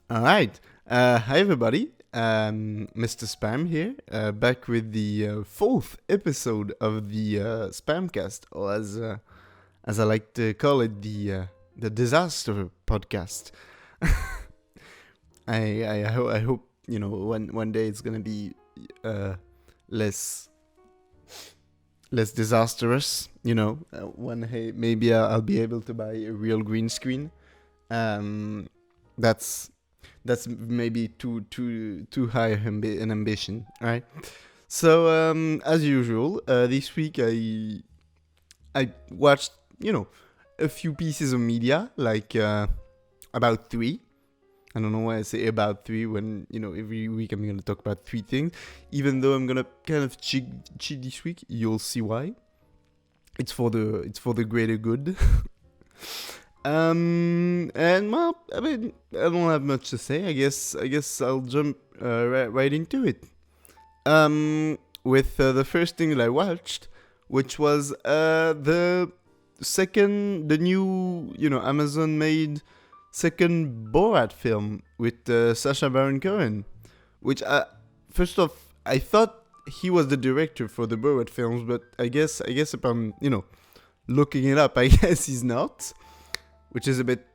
All right. Hi, everybody. Mr. Spam here, back with the fourth episode of the Spamcast, or as I like to call it, the disaster podcast. I hope one day it's gonna be less disastrous. Maybe I'll be able to buy a real green screen. That's that's maybe too high an ambition, right? So as usual, this week I watched a few pieces of media, like about three. I don't know why I say about three when every week I'm gonna talk about three things. Even though I'm gonna kind of cheat this week, you'll see why. It's for the greater good. And well, I mean, I don't have much to say. I guess I'll jump right into it. With the first thing that I watched, which was the new Amazon made second Borat film with Sacha Baron Cohen, which first off I thought he was the director for the Borat films, but I guess upon looking it up, I guess he's not, which is a bit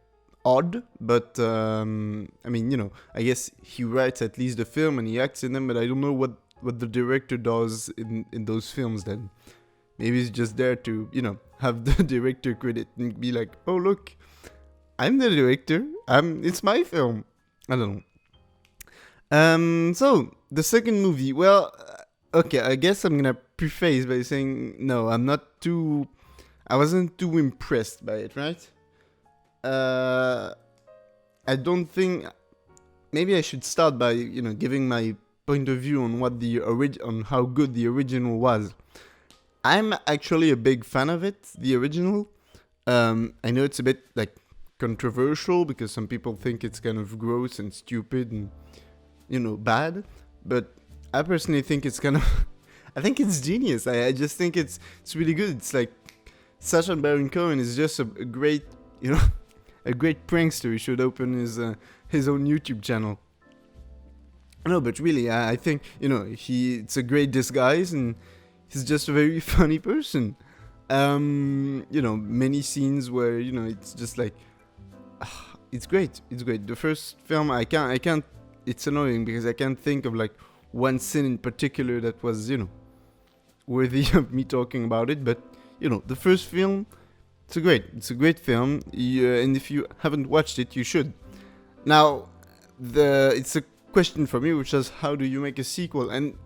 odd. But I mean, I guess he writes at least the film and he acts in them, but I don't know what the director does in those films. Then maybe he's just there to have the director credit and be like, oh look, I'm the director. It's my film. I don't know. So the second movie. Well, okay. I guess I'm gonna preface by saying no. I wasn't too impressed by it, right? I don't think. Maybe I should start by giving my point of view on what on how good the original was. I'm actually a big fan of it, the original. I know it's a bit like controversial because some people think it's kind of gross and stupid and bad, but I personally think it's kind of I think it's genius. I just think it's really good. It's like Sacha Baron Cohen is just a great a great prankster. He should open his own YouTube channel. No, but really, I think it's a great disguise and he's just a very funny person. Many scenes where it's just like it's great. It's great. The first film, I can't. It's annoying because I can't think of like one scene in particular that was worthy of me talking about it. But the first film, it's a great film. And if you haven't watched it, you should. Now, it's a question for me, which is how do you make a sequel? And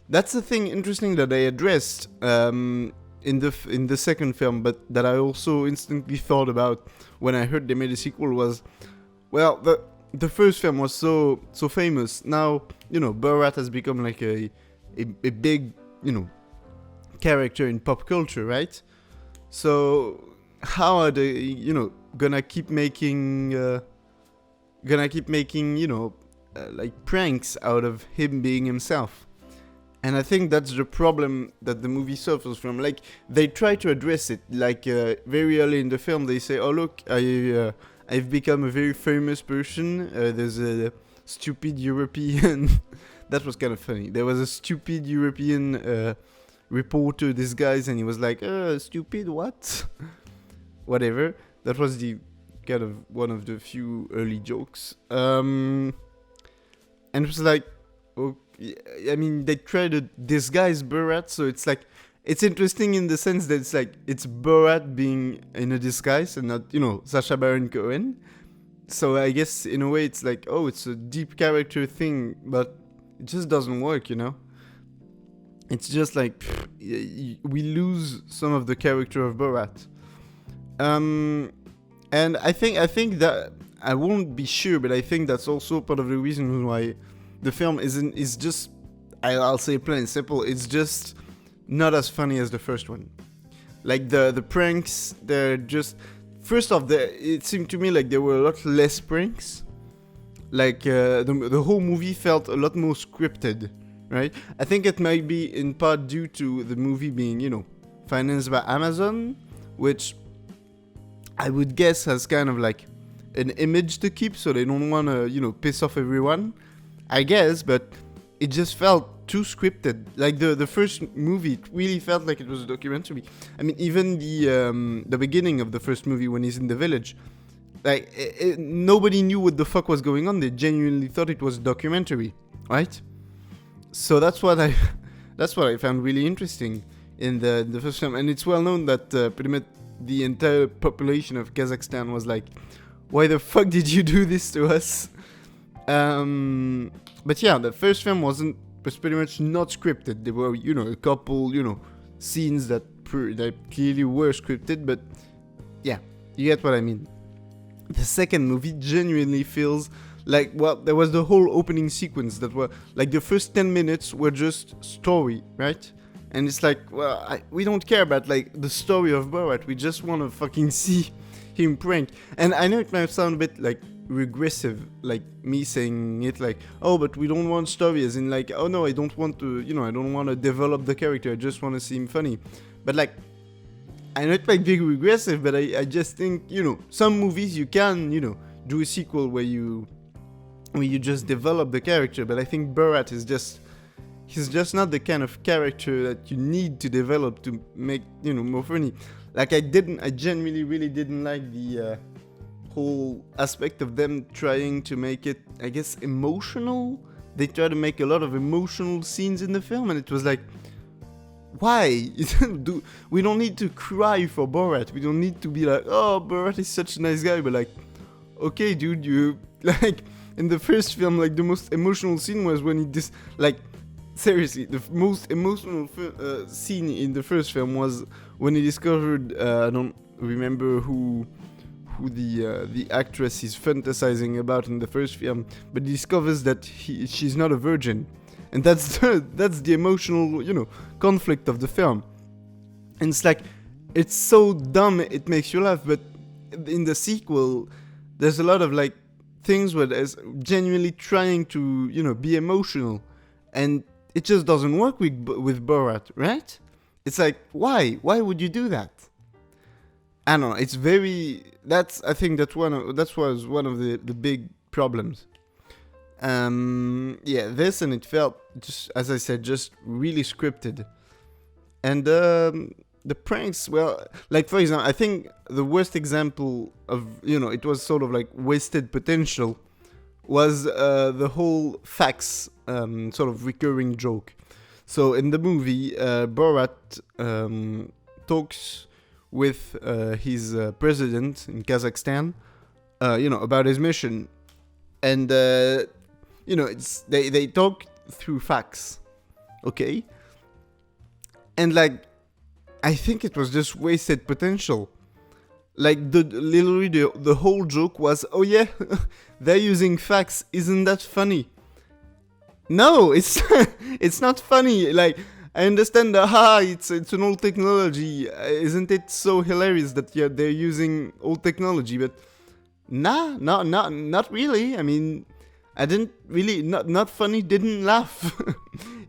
that's the thing interesting that I addressed in the second film, but that I also instantly thought about when I heard they made a sequel was, well, the first film was so famous. Now Borat has become like a big character in pop culture, right? So how are they gonna keep making like pranks out of him being himself? And I think that's the problem that the movie suffers from. Like, they try to address it. Like, very early in the film, they say, oh, look, I've become a very famous person. There's a stupid European... That was kind of funny. There was a stupid European reporter disguised, and he was like, stupid what? Whatever. That was the kind of one of the few early jokes. And it was like... okay. I mean, they try to disguise Borat, so it's like, it's interesting in the sense that it's like, it's Borat being in a disguise and not, Sacha Baron Cohen. So I guess in a way it's like, oh, it's a deep character thing, but it just doesn't work, It's just like, we lose some of the character of Borat. And I think that, I won't be sure, but I think that's also part of the reason why the film is just, I'll say plain and simple, it's just not as funny as the first one. Like the pranks, they're just, first off, it seemed to me like there were a lot less pranks. Like the whole movie felt a lot more scripted, right? I think it might be in part due to the movie being, financed by Amazon, which I would guess has kind of like an image to keep, so they don't want to, you know, piss off everyone, I guess. But it just felt too scripted. Like the first movie, it really felt like it was a documentary. I mean, even the beginning of the first movie when he's in the village, like nobody knew what the fuck was going on. They genuinely thought it was a documentary, right? So that's what I found really interesting in the first film. And it's well known that pretty much the entire population of Kazakhstan was like, why the fuck did you do this to us? But yeah, the first film was pretty much not scripted. There were, you know, a couple, you know, scenes that clearly were scripted, but yeah, you get what I mean. The second movie genuinely feels like, well, there was the whole opening sequence that were, like, the first 10 minutes were just story, right? And it's like, well, we don't care about, like, the story of Borat. We just want to fucking see him prank. And I know it might sound a bit, like, regressive, like, me saying it like, oh, but we don't want story, as in, like, oh, no, I don't want to, you know, I don't want to develop the character. I just want to see him funny. But, like, I know it might be regressive, but I just think, you know, some movies you can, you know, do a sequel where you just develop the character, but I think Borat is just, he's just not the kind of character that you need to develop to make, you know, more funny. Like, I genuinely really didn't like the whole aspect of them trying to make it, I guess, emotional. They try to make a lot of emotional scenes in the film, and it was like, why? We don't need to cry for Borat. We don't need to be like, oh, Borat is such a nice guy, but like, okay, dude, you, like, in the first film, like, the most emotional scene was when he like, seriously, the most emotional scene in the first film was when he discovered, I don't remember who the actress is fantasizing about in the first film, but he discovers that she's not a virgin. And that's the emotional, you know, conflict of the film. And it's like, it's so dumb it makes you laugh, but in the sequel, there's a lot of, like, things where there's genuinely trying to, you know, be emotional, and it just doesn't work with Borat, right? It's like, why would you do that? I don't know, it's very, I think that was one of the big problems. Yeah, this, and it felt, just as I said, just really scripted. And the pranks, well, like, for example, I think the worst example of, you know, it was sort of like wasted potential, was the whole fax sort of recurring joke. So in the movie, Borat talks with his president in Kazakhstan, you know, about his mission. And, you know, they talk through fax, okay? And, like, I think it was just wasted potential. Like, literally the whole joke was, oh yeah, they're using fax, isn't that funny? No, it's it's not funny. Like, I understand it's an old technology. Isn't it so hilarious that they're using old technology? But not really. I mean, I didn't really, not funny, didn't laugh,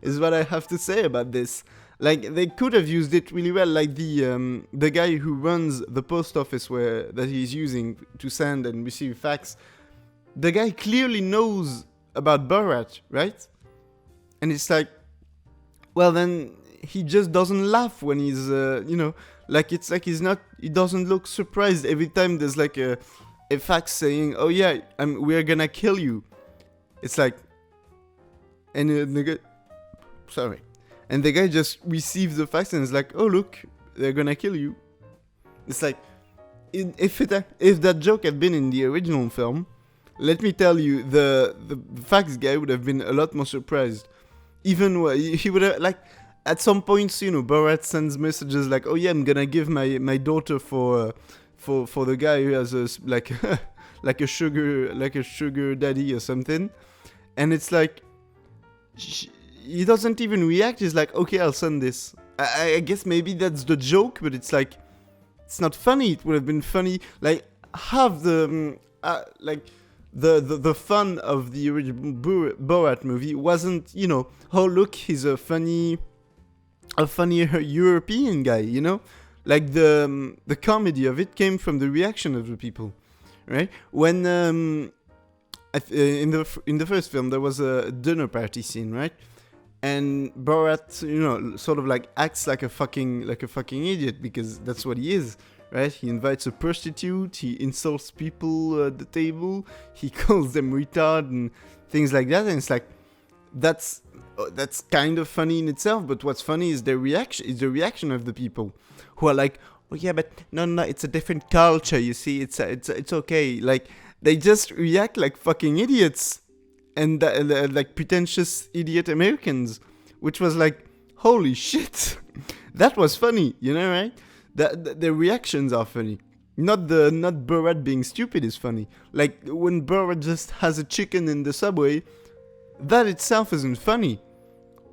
is what I have to say about this. Like, they could have used it really well, like the guy who runs the post office that he's using to send and receive fax. The guy clearly knows about Borat, right? And it's like, well, then he just doesn't laugh when he's, you know, like, it's like he doesn't look surprised every time there's like a fax saying, oh yeah, we're gonna kill you. It's like, and the guy, sorry. And the guy just receives the fax and is like, oh look, they're gonna kill you. It's like, if that joke had been in the original film, let me tell you, the fax guy would have been a lot more surprised. Even he would have, like, at some points, you know, Borat sends messages like, oh yeah, I'm gonna give my daughter for the guy who has like a sugar daddy or something, and it's like, he doesn't even react. He's like, okay, I'll send this. I guess maybe that's the joke, but it's like, it's not funny. It would have been funny, like, have the like the fun of the original Borat movie wasn't, you know, oh look, he's a funnier European guy, you know, like the comedy of it came from the reaction of the people, right? When in the first film there was a dinner party scene, right? And Borat, sort of like acts like a fucking idiot because that's what he is, right? He invites a prostitute, he insults people at the table, he calls them retard and things like that, and it's like that's kind of funny in itself. But what's funny is the reaction of the people who are like, oh yeah, but no, it's a different culture. You see, it's okay. Like they just react like fucking idiots. And like pretentious idiot Americans, which was like, holy shit, that was funny, right? The reactions are funny. Not Borat being stupid is funny. Like when Borat just has a chicken in the subway, that itself isn't funny.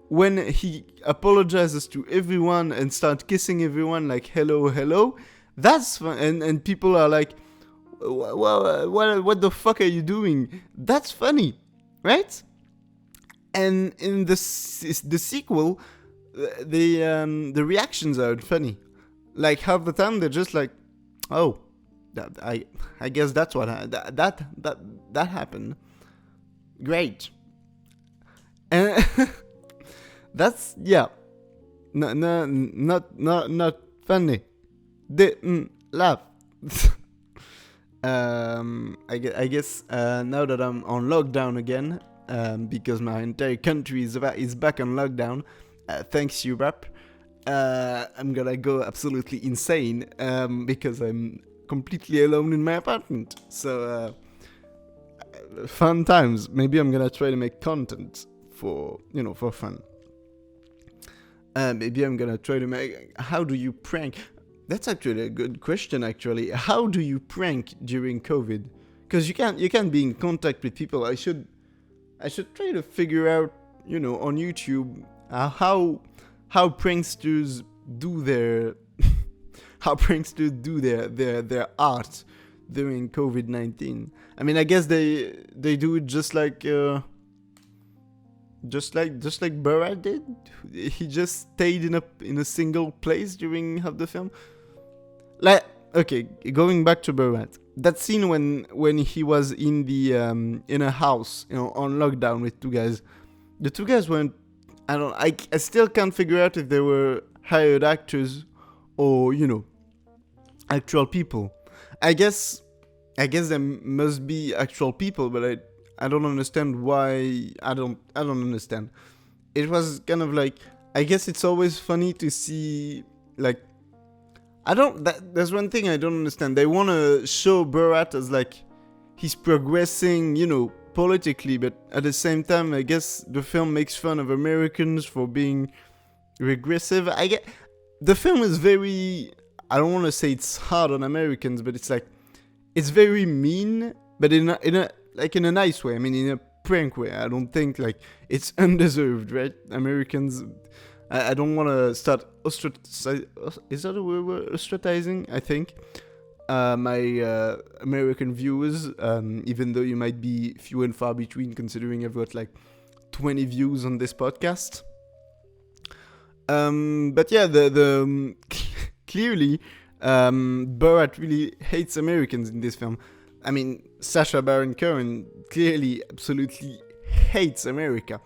When he apologizes to everyone and starts kissing everyone like hello, that's fun. And people are like, well, what the fuck are you doing? That's funny. Right? And in the sequel, the reactions are funny. Like half the time they're just like, oh, I guess that's what that happened. Great. And that's not funny. Didn't laugh. I guess now that I'm on lockdown again, because my entire country is back on lockdown, thanks Europe, I'm gonna go absolutely insane because I'm completely alone in my apartment. So fun times. Maybe I'm gonna try to make content for fun. Maybe I'm gonna try to make. How do you prank? That's actually a good question, actually. How do you prank during COVID? Because you can't be in contact with people. I should try to figure out, on YouTube, how pranksters do their their art during COVID-19. I mean, I guess they do it just like Borat did. He just stayed in a single place during half the film. Like, okay, going back to Borat, that scene when he was in the in a house, on lockdown with two guys. The two guys weren't. I still can't figure out if they were hired actors or actual people. I guess there must be actual people, but I don't understand why. I don't understand. It was kind of like, I guess it's always funny to see, like, there's one thing I don't understand. They want to show Borat as like he's progressing, politically, but at the same time, I guess the film makes fun of Americans for being regressive. The film is very, I don't want to say it's hard on Americans, but it's like, it's very mean, but in a nice way. I mean, in a prank way. I don't think like it's undeserved, right? Americans, I don't want to start is that a word? Ostracizing, I think, my American viewers, even though you might be few and far between, considering I've got like 20 views on this podcast. But yeah, the clearly, Borat really hates Americans in this film. I mean, Sacha Baron Cohen clearly absolutely hates America.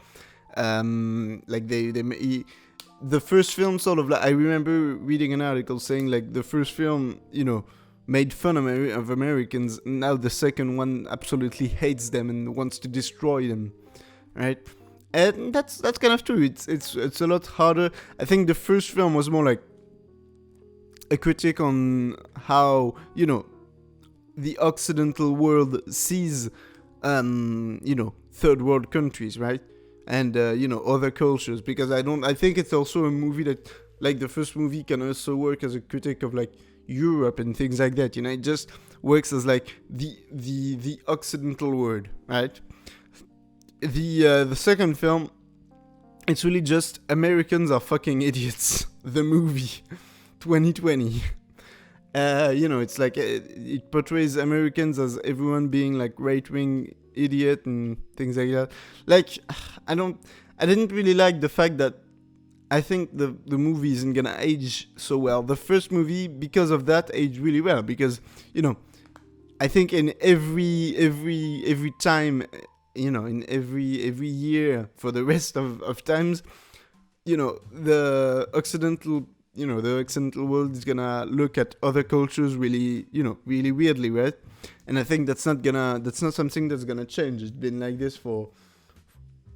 The first film sort of like, I remember reading an article saying like the first film, made fun of Americans. Now the second one absolutely hates them and wants to destroy them, right? And that's kind of true. It's a lot harder. I think the first film was more like a critique on how the Occidental world sees third world countries, right? And other cultures, because I think it's also a movie that, like, the first movie can also work as a critique of like Europe and things like that. It just works as like the Occidental world, right? The second film, it's really just Americans are fucking idiots. The movie 2020. It's like it portrays Americans as everyone being like right-wing idiot and things like that. Like, I didn't really like the fact that I think the movie isn't gonna age so well. The first movie, because of that, aged really well, because I think in every time, in every year for the rest of times, the Occidental world is gonna look at other cultures really, really weirdly, right? And I think that's not something that's gonna change. It's been like this for,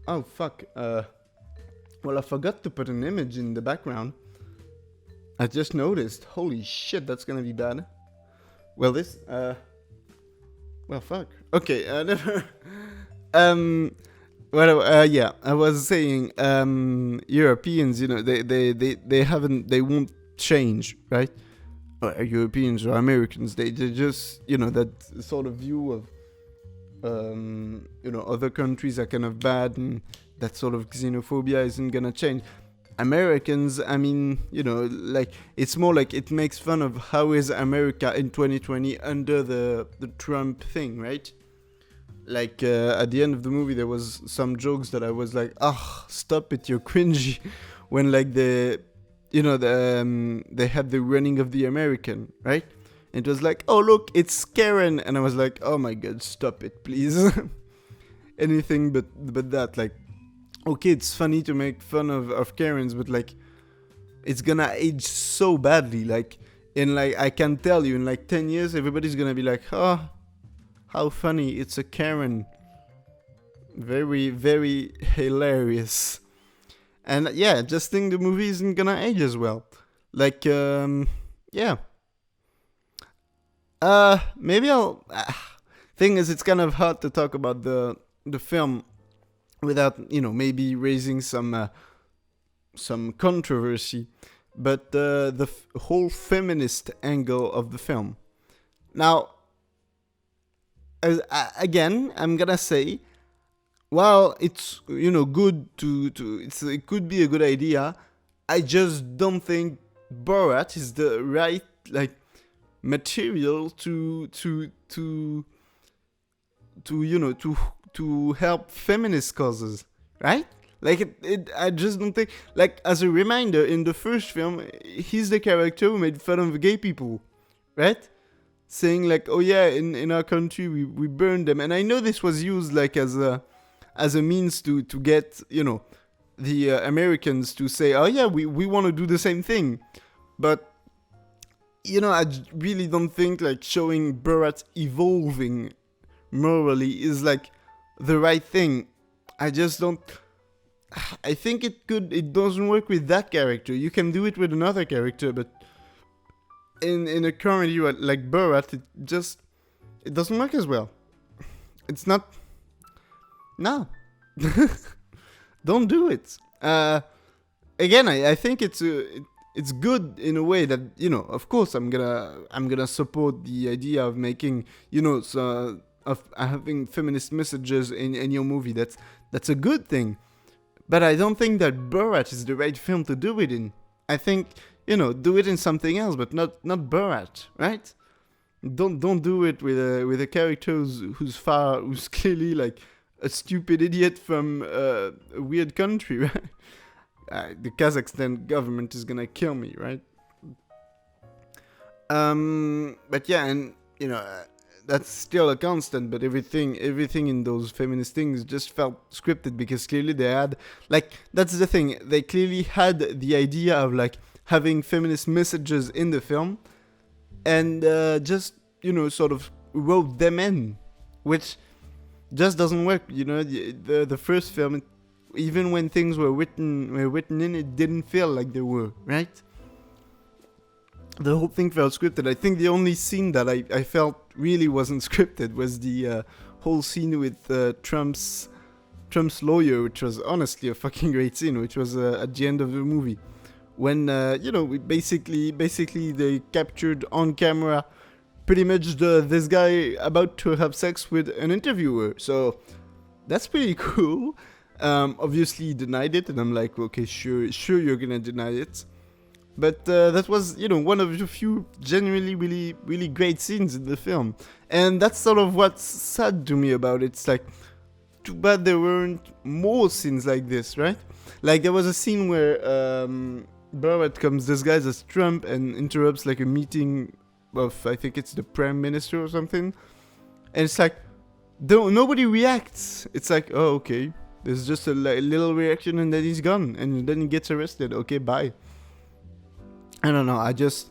oh fuck, well, I forgot to put an image in the background. I just noticed. Holy shit, that's gonna be bad. Well, well, fuck. Okay, never. Yeah, I was saying, Europeans, they won't change, right? Or Europeans or Americans, they just, that sort of view of, other countries are kind of bad, and that sort of xenophobia isn't gonna change. Americans, I mean, it's more like it makes fun of how is America in 2020 under the Trump thing, right? Like, at the end of the movie, there was some jokes that I was like, stop it, you're cringy. When, like, they had the running of the American, right? And it was like, oh, look, it's Karen. And I was like, oh my god, stop it, please. Anything but that, like, okay, it's funny to make fun of Karens, but, like, it's gonna age so badly. Like, I can tell you, in, like, 10 years, everybody's gonna be like, oh, how funny, it's a Karen. Very, very hilarious. And, yeah, just think the movie isn't gonna age as well. Like, yeah. Maybe I'll... thing is, it's kind of hard to talk about the film without, maybe raising some controversy, but the whole feminist angle of the film. Now, again, I'm gonna say, well, it's good it could be a good idea. I just don't think Borat is the right material to help feminist causes, right? Like, I just don't think... Like, as a reminder, in the first film, he's the character who made fun of gay people, right? Saying, like, oh yeah, in our country, we burned them. And I know this was used, like, as a means to get, the Americans to say, oh yeah, we want to do the same thing. But, I really don't think, like, showing Borat evolving morally is, like, the right thing. I just don't... I think it doesn't work with that character. You can do it with another character, but in a comedy like Borat, it doesn't work as well. It's not... No. Don't do it. Again, I think it's good in a way that, of course I'm gonna support the idea of making, of having feminist messages in your movie. That's a good thing. But I don't think that Borat is the right film to do it in. I think, do it in something else, but not Borat, right? Don't do it with a character who's clearly like a stupid idiot from a weird country, right? The Kazakhstan government is gonna kill me, right? But yeah, and that's still a constant, but everything in those feminist things just felt scripted, because clearly they had, like, that's the thing, they clearly had the idea of, like, having feminist messages in the film, and just, sort of wrote them in, which just doesn't work. The first film, even when things were written in, it didn't feel like they were, right? The whole thing felt scripted. I think the only scene that I felt really wasn't scripted was the whole scene with Trump's lawyer, which was honestly a fucking great scene, which was at the end of the movie. When, basically they captured on camera pretty much this guy about to have sex with an interviewer. So that's pretty cool. Obviously he denied it, and I'm like, okay, sure you're gonna deny it. But that was, one of the few genuinely really, really great scenes in the film. And that's sort of what's sad to me about it. It's like, too bad there weren't more scenes like this, right? Like, there was a scene where Borat comes disguised as Trump and interrupts, like, a meeting of I think it's the Prime Minister or something, and it's like, nobody reacts. It's like, oh, okay, there's just a little reaction and then he's gone, and then he gets arrested. Okay, bye. I don't know. I just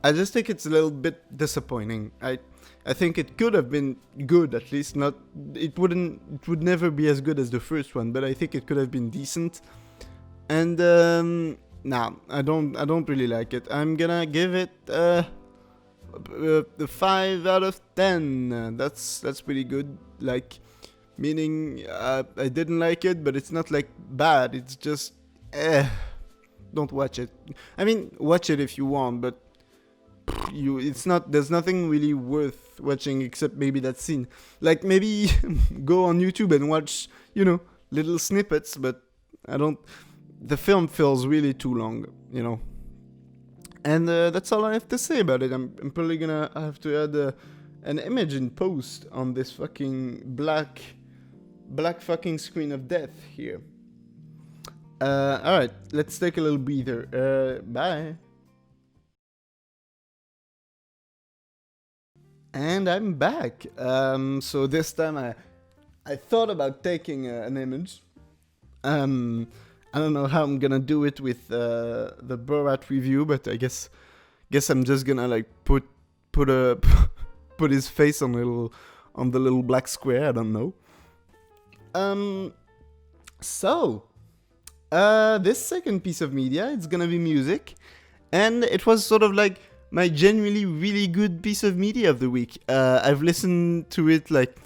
think it's a little bit disappointing. I think it could have been good, at least. Not, it would never be as good as the first one, but I think it could have been decent. And nah, I don't really like it. I'm gonna give it the 5 out of 10. That's pretty good. Like, meaning I didn't like it, but it's not like bad. It's just don't watch it. I mean, watch it if you want, but there's nothing really worth watching except maybe that scene. Like, maybe go on YouTube and watch, little snippets, but the film feels really too long, And that's all I have to say about it. I'm probably gonna have to add an image in post on this fucking black fucking screen of death here. Alright, let's take a little breather. Bye. And I'm back. So this time I thought about taking an image. I don't know how I'm gonna do it with the Borat review, but I guess I'm just gonna like put his face on the little black square. I don't know. So this second piece of media, it's gonna be music, and it was sort of like my genuinely really good piece of media of the week. I've listened to it like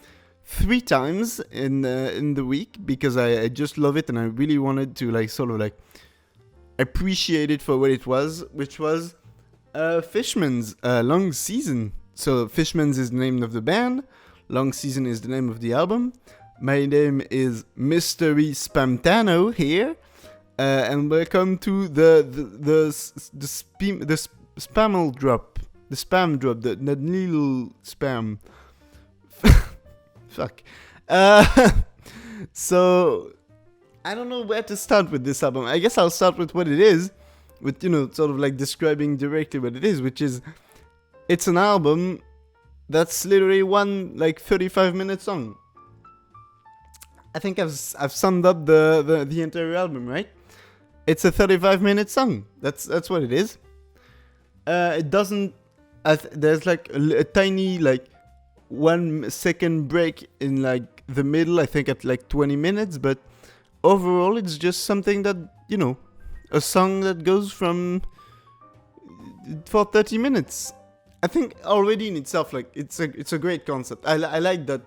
3 times in the week because I just love it, and I really wanted to like sort of like appreciate it for what it was, which was Fishman's Long Season. So Fishman's is the name of the band, Long Season is the name of the album. My name is Mystery Spamtano here, and welcome to the spam drop, the little spam. Fuck. So I don't know where to start with this album. I guess I'll start with what it is, with sort of like describing directly what it is, which is it's an album that's literally one like 35-minute song. I think I've summed up the entire album, right? It's a 35-minute song. That's what it is. It doesn't. There's like a tiny like 1 second break in like the middle. I think at like 20 minutes, but overall it's just something that a song that goes for 30 minutes. I think already in itself, like it's a great concept. I like that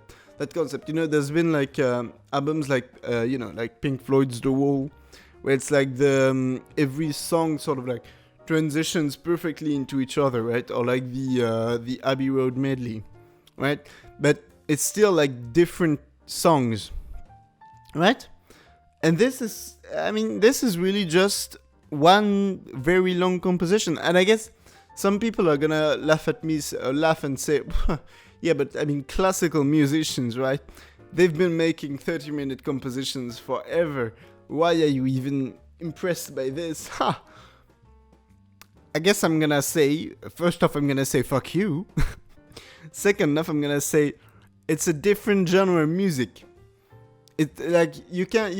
concept. There's been like albums like like Pink Floyd's The Wall, where it's like the every song sort of like transitions perfectly into each other, right? Or like the Abbey Road medley, right? But it's still like different songs, right? And this is really just one very long composition. And I guess some people are gonna laugh at me, laugh and say, yeah, but I mean, classical musicians, right? They've been making 30-minute compositions forever. Why are you even impressed by this? Ha! I guess I'm gonna say, first off, I'm gonna say fuck you. Second off, I'm gonna say it's a different genre of music. It like you can't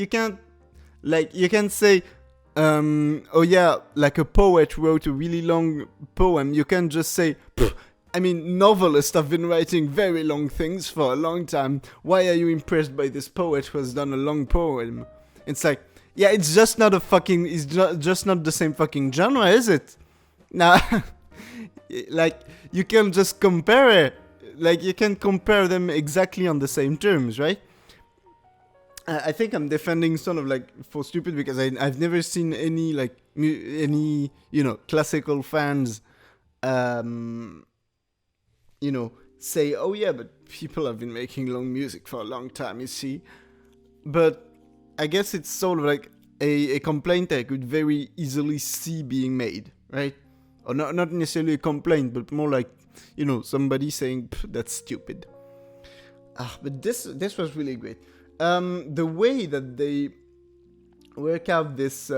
say oh yeah, like a poet wrote a really long poem. You can't just say, I mean, novelists have been writing very long things for a long time. Why are you impressed by this poet who has done a long poem? It's like, yeah, it's just not just not the same fucking genre, is it? Nah, like, you can't just compare it. Like, you can't compare them exactly on the same terms, right? I think I'm defending sort of like for stupid because I've never seen any like any classical fans say, oh yeah, but people have been making long music for a long time, you see. But I guess it's sort of like a complaint I could very easily see being made, right? Or not necessarily a complaint, but more like somebody saying that's stupid. But this was really great. The way that they work out this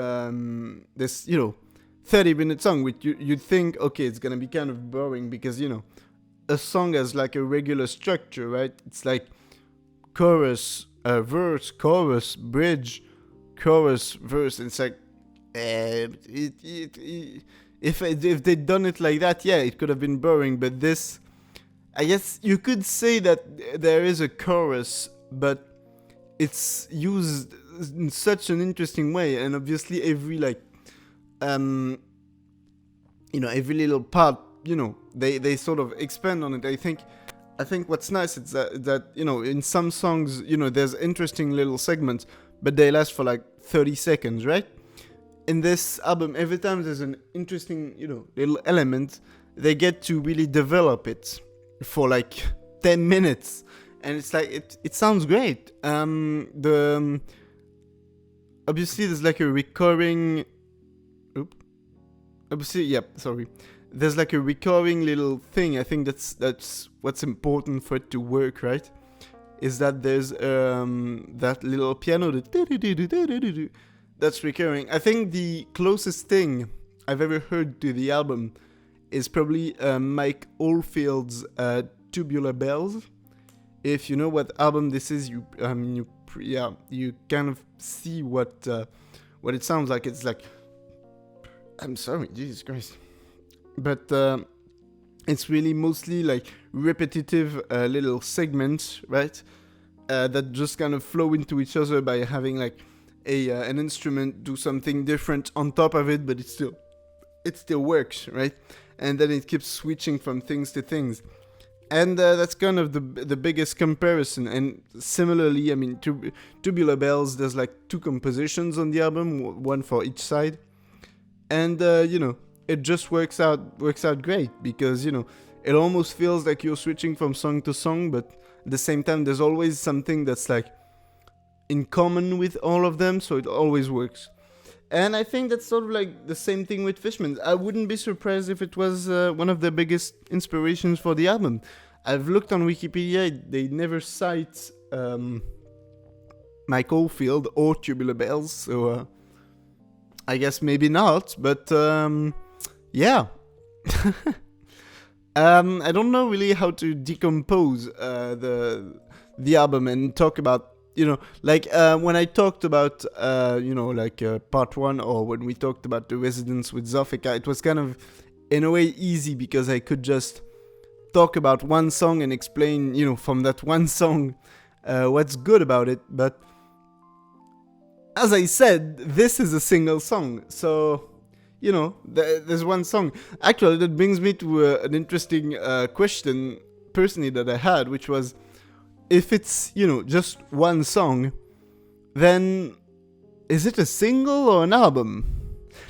30-minute song, which you'd think, okay, it's gonna be kind of boring because, you know, a song has like a regular structure, right? It's like chorus, verse, chorus, bridge, chorus, verse. It's like, if they'd done it like that, yeah, it could have been boring. But this, I guess you could say that there is a chorus, but it's used in such an interesting way, and obviously every like, you know, every little part, you know, they sort of expand on it. I think what's nice is that you know, in some songs, you know, there's interesting little segments, but they last for like 30 seconds, right? In this album, every time there's an interesting, you know, little element, they get to really develop it for like 10 minutes, and it's like it sounds great. Obviously there's like a recurring there's like a recurring little thing. I think that's what's important for it to work, right? Is that there's that little piano that's recurring. I think the closest thing I've ever heard to the album is probably Mike Oldfield's Tubular Bells. If you know what album this is, you kind of see what it sounds like. It's like, I'm sorry, Jesus Christ. But it's really mostly like repetitive little segments, right? That just kind of flow into each other by having like an instrument do something different on top of it, but it still works, right? And then it keeps switching from things to things. And that's kind of the biggest comparison. And similarly, I mean, Tubular Bells, there's like 2 compositions on the album, one for each side. And, you know, it just works out great because, you know, it almost feels like you're switching from song to song, but at the same time, there's always something that's like in common with all of them, so it always works. And I think that's sort of like the same thing with Fishman. I wouldn't be surprised if it was one of the biggest inspirations for the album. I've looked on Wikipedia, they never cite Mike Oldfield or Tubular Bells, so I guess maybe not, but yeah. I don't know really how to decompose the album and talk about, you know, like when I talked about, you know, like part 1, or when we talked about The Residence with Zofika, it was kind of, in a way, easy because I could just talk about one song and explain, you know, from that one song what's good about it. But as I said, this is a single song, so, you know, there's one song. Actually, that brings me to an interesting question, personally, that I had, which was, if it's, you know, just one song, then is it a single or an album?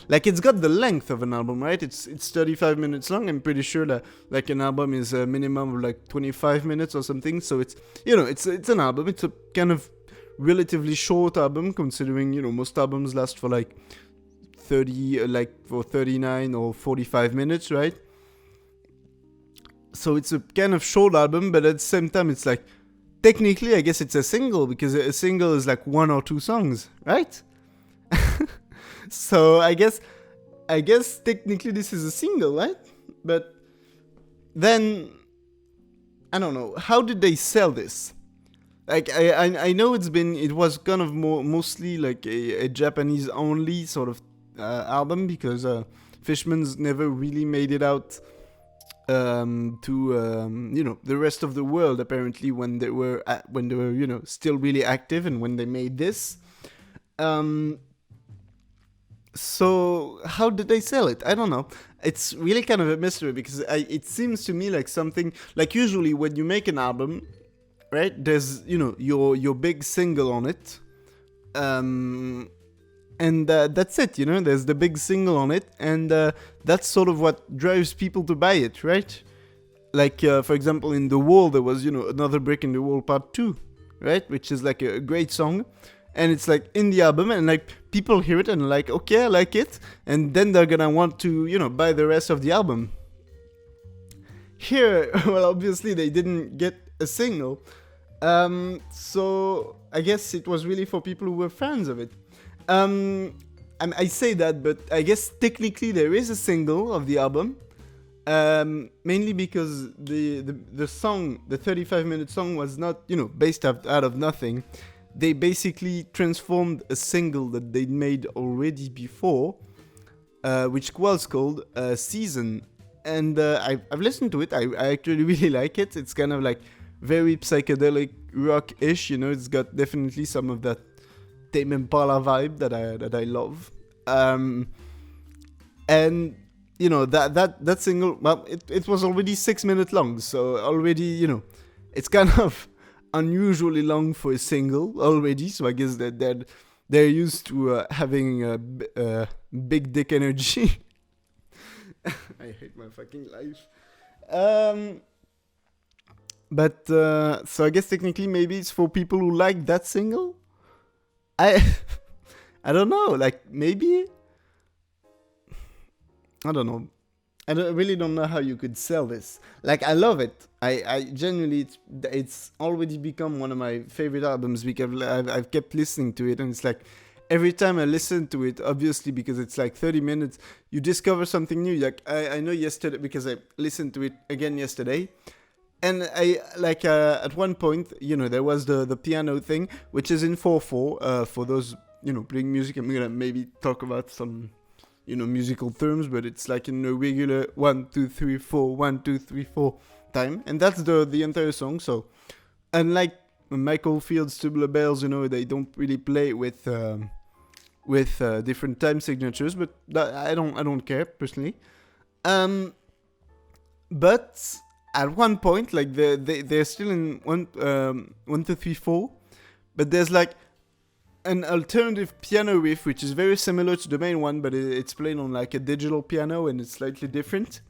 Like, it's got the length of an album, right? It's 35 minutes long. I'm pretty sure that, like, an album is a minimum of, like, 25 minutes or something. So it's, you know, it's an album. It's a kind of relatively short album, considering, you know, most albums last for, like, 39 or 45 minutes, right? So it's a kind of short album, but at the same time, it's like, technically, I guess it's a single, because a single is like 1 or 2 songs, right? So I guess technically this is a single, right? But then, I don't know, how did they sell this? Like, I know it was kind of mostly like a Japanese only sort of album, because Fishman's never really made it out to you know, the rest of the world, apparently, when they were you know, still really active, and when they made this. So how did they sell it? I don't know. It's really kind of a mystery, because it seems to me like something like, usually when you make an album, right, there's, you know, your big single on it, and that's it, you know, there's the big single on it, and that's sort of what drives people to buy it, right? Like, for example, in The Wall, there was, you know, Another Brick in the Wall Part 2, right? Which is like a great song, and it's like in the album, and like people hear it and like, okay, I like it, and then they're gonna want to, you know, buy the rest of the album. Here, well, obviously they didn't get a single, so I guess it was really for people who were fans of it. I say that, but I guess technically there is a single of the album. Mainly because the song, the 35-minute song, was not, based out of nothing. They basically transformed a single that they'd made already before, which was called Season. And I've listened to it. I actually really like it. It's kind of like very psychedelic rock-ish, it's got definitely some of that Tame Impala vibe that I love. And that single, well, it was already 6 minutes long, so already, it's kind of unusually long for a single already, so I guess that they're used to having big dick energy. I hate my fucking life. But so I guess technically maybe it's for people who like that single. I don't know, like maybe, I don't know. I really don't know how you could sell this. Like, I love it. I genuinely, it's already become one of my favorite albums because I've kept listening to it, and it's like every time I listen to it, obviously because it's like 30 minutes, you discover something new. Like I know yesterday, because I listened to it again yesterday, and I like at one point, there was the piano thing, which is in 4/4. For those playing music, I'm gonna maybe talk about some musical terms, but it's like in a regular 1 2 3 4 1 2 3 4 time, and that's the entire song. So unlike Michael Field's Tubular Bells, they don't really play with different time signatures, but I don't care personally. But at one point, like they're still in 1 2 3 4, but there's like an alternative piano riff which is very similar to the main one, but it's played on like a digital piano, and it's slightly different.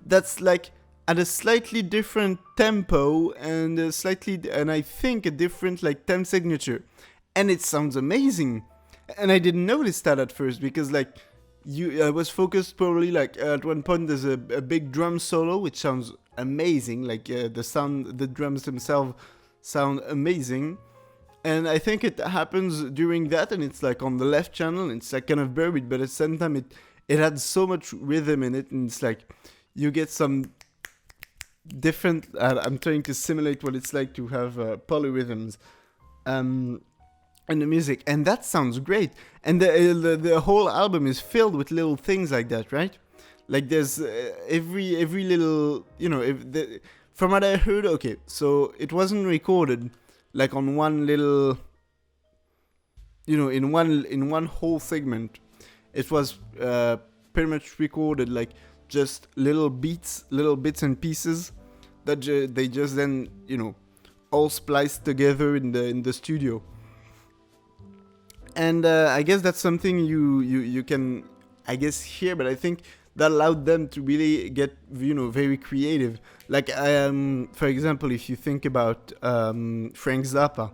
That's like at a slightly different tempo and I think a different like time signature, and it sounds amazing. And I didn't notice that at first because like I was focused probably like at one point there's a big drum solo which sounds amazing, like the drums themselves sound amazing. And I think it happens during that, and it's like on the left channel, and it's like kind of buried, but at the same time it had so much rhythm in it, and it's like you get some different. I'm trying to simulate what it's like to have polyrhythms in the music, and that sounds great. And the whole album is filled with little things like that, right? Like there's every little, from what I heard, okay, so it wasn't recorded like on one little, in one whole segment. It was pretty much recorded like just little bits and pieces that they just then all spliced together in the studio. And I guess that's something you can I guess hear, but I think that allowed them to really get very creative. Like for example, if you think about Frank Zappa,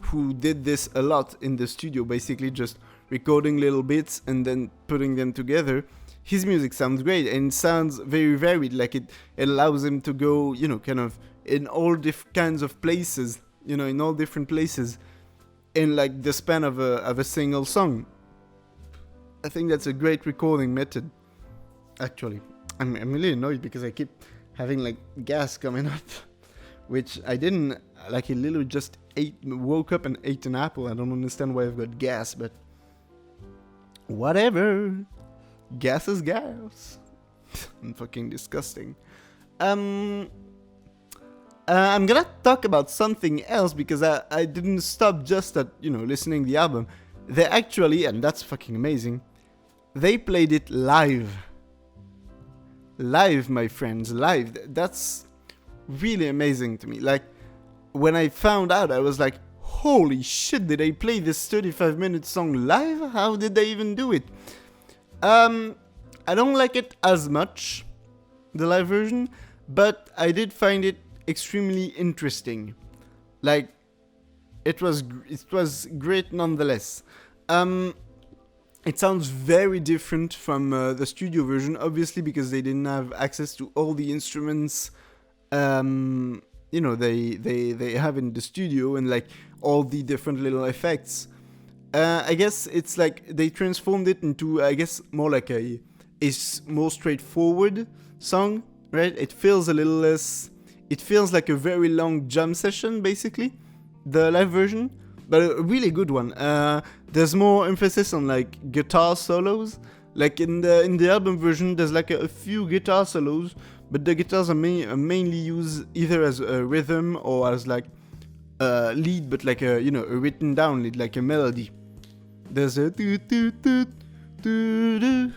who did this a lot in the studio, basically just recording little bits and then putting them together. His music sounds great and sounds very varied. Like it allows him to go kind of in all kinds of places, in all different places in like the span of a single song. I think that's a great recording method. Actually, I'm really annoyed because I keep having like gas coming up, which I didn't, like I literally just woke up and ate an apple. I don't understand why I've got gas, but whatever. Gas is gas. I'm fucking disgusting. I'm gonna talk about something else because I didn't stop just at, listening the album. They actually, and that's fucking amazing, they played it live. Live, my friends, live. That's really amazing to me. Like, when I found out, I was like, holy shit, did they play this 35-minute song live? How did they even do it? I don't like it as much, the live version, but I did find it extremely interesting. Like, it was great nonetheless. It sounds very different from the studio version, obviously, because they didn't have access to all the instruments, they have in the studio, and like all the different little effects. I guess it's like they transformed it into, I guess, more like a more straightforward song, right? It feels a little less. It feels like a very long jam session, basically, the live version, but a really good one. There's more emphasis on like guitar solos. Like in the album version, there's like a few guitar solos, but the guitars are mainly used either as a rhythm or as like lead, but like a a written down lead, like a melody. There's a do do do do do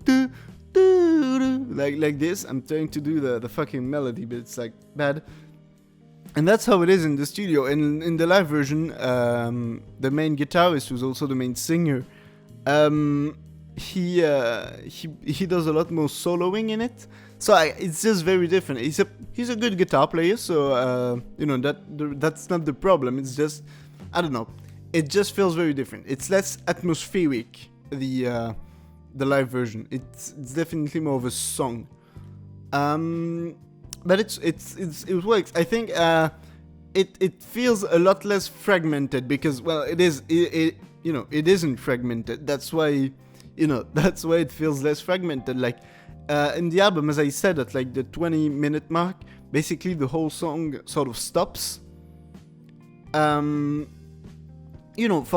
do do like this. I'm trying to do the fucking melody, but it's like bad. And that's how it is in the studio. And in the live version, the main guitarist, who's also the main singer, he does a lot more soloing in it. So it's just very different. He's a good guitar player, so that's not the problem. It's just, I don't know, it just feels very different. It's less atmospheric, the live version. It's definitely more of a song. But it works. I think it feels a lot less fragmented because, well, it isn't fragmented. That's why it feels less fragmented. Like in the album, as I said, at like the 20-minute mark, basically the whole song sort of stops. For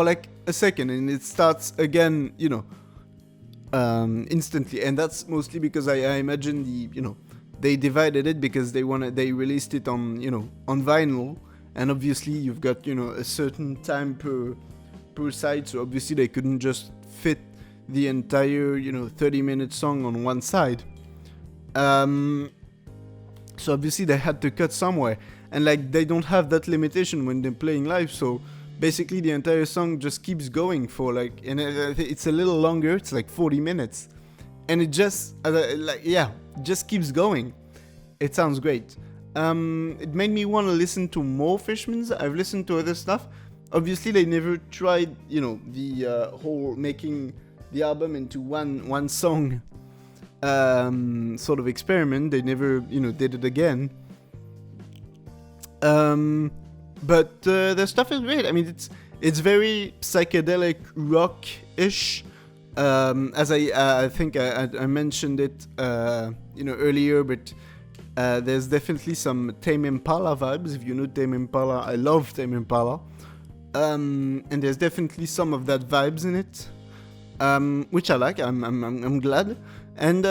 like a second, and it starts again. Instantly, and that's mostly because I imagine they divided it because they released it on on vinyl, and obviously you've got a certain time per side, so obviously they couldn't just fit the entire 30-minute song on one side. So obviously they had to cut somewhere, and like they don't have that limitation when they're playing live, so basically the entire song just keeps going for like, and it's a little longer, it's like 40 minutes, and it just just keeps going. It sounds great. It made me want to listen to more Fishmans. I've listened to other stuff. Obviously they never tried the whole making the album into one song sort of experiment. They never did it again. But the stuff is great. I mean, it's very psychedelic rock-ish. As I think I mentioned it earlier, but there's definitely some Tame Impala vibes. If you know Tame Impala, I love Tame Impala. And there's definitely some of that vibes in it, which I like. I'm glad. And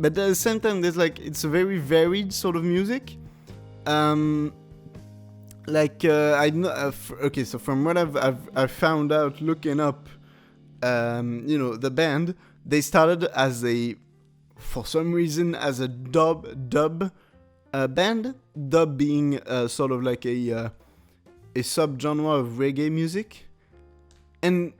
but at the same time, there's like, it's a very varied sort of music. Okay, so from what I've found out looking up, the band, they started for some reason as a dub band, dub being sort of like a subgenre of reggae music. And